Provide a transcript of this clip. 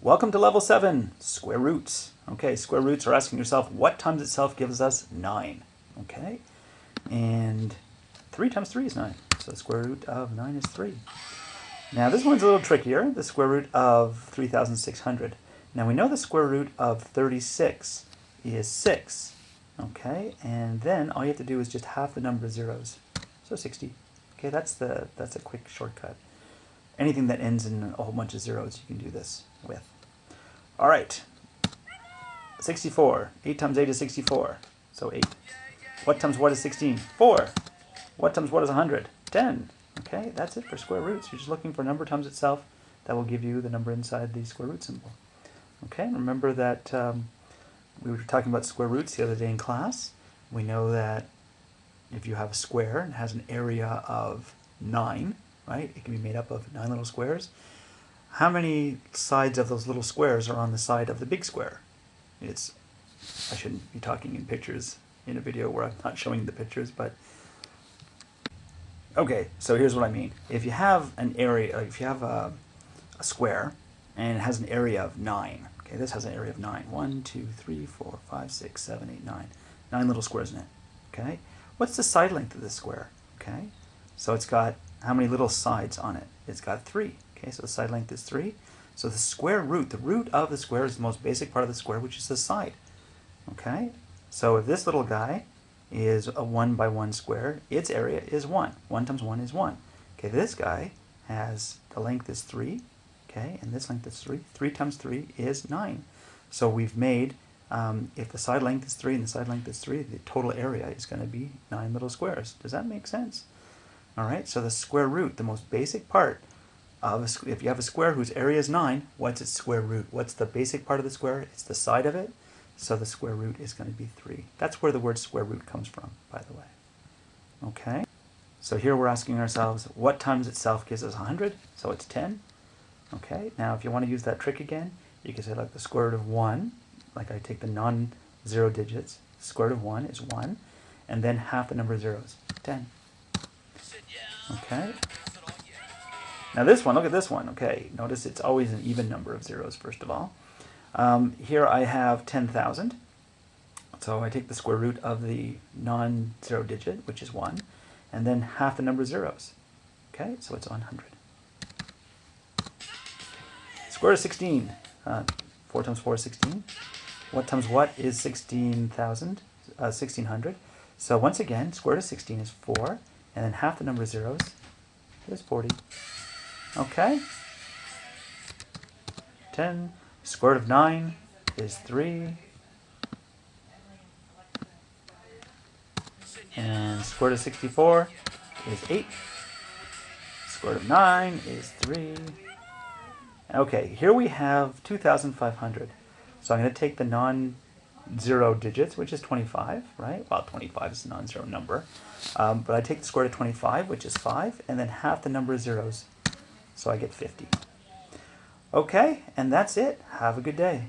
Welcome to level 7, square roots. Okay, square roots are asking yourself what times itself gives us 9. Okay, and 3 times 3 is 9. So the square root of 9 is 3. Now this one's a little trickier, the square root of 3,600. Now we know the square root of 36 is 6. Okay, and then all you have to do is just half the number of zeros. So 60. Okay, that's a quick shortcut. Anything that ends in a whole bunch of zeros you can do this with. All right, 64. 8 times 8 is 64, so 8. What times what is 16? 4. What times what is 100? 10. Okay, that's it for square roots. You're just looking for number times itself. That will give you the number inside the square root symbol. Okay, remember that we were talking about square roots the other day in class. We know that if you have a square and it has an area of 9, right? It can be made up of 9 little squares. How many sides of those little squares are on the side of the big square? I shouldn't be talking in pictures in a video where I'm not showing the pictures, but okay, so here's what I mean. If you have an area, if you have a square and it has an area of 9, okay, this has an area of 9. 1, 2, 3, 4, 5, 6, 7, 8, 9. 9 little squares in it, okay? What's the side length of this square, okay? So it's got how many little sides on it? It's got 3. Okay, so the side length is 3. So the square root, the root of the square is the most basic part of the square, which is the side. Okay, so if this little guy is a 1 by 1 square, its area is 1. 1 times 1 is 1. Okay, this guy has, the length is 3. Okay, and this length is 3. 3 times 3 is 9. So we've made, if the side length is 3 and the side length is 3, the total area is going to be 9 little squares. Does that make sense? All right, so the square root, the most basic part of if you have a square whose area is 9, what's its square root? What's the basic part of the square? It's the side of it, so the square root is going to be 3. That's where the word square root comes from, by the way. Okay, so here we're asking ourselves, what times itself gives us 100? So it's 10. Okay, now if you want to use that trick again, you can say like the square root of 1, like I take the non-zero digits, the square root of 1 is 1, and then half the number of zeros, 10. Okay. Now this one, look at this one. Okay, notice it's always an even number of zeros, first of all. Here I have 10,000. So I take the square root of the non-zero digit, which is 1, and then half the number of zeros. Okay, so it's 100. Square root of 16. 4 times 4 is 16. What times what is 16,000? 1,600. So once again, square root of 16 is 4, and then half the number of zeros is 40. Okay. 10. Square root of 9 is 3. And square root of 64 is 8. Square root of 9 is 3. Okay, here we have 2,500. So I'm going to take the non-zero digits, which is 25, right? Well, 25 is a non-zero number. But I take the square root of 25, which is 5, and then half the number of zeros. So I get 50. Okay, and that's it. Have a good day.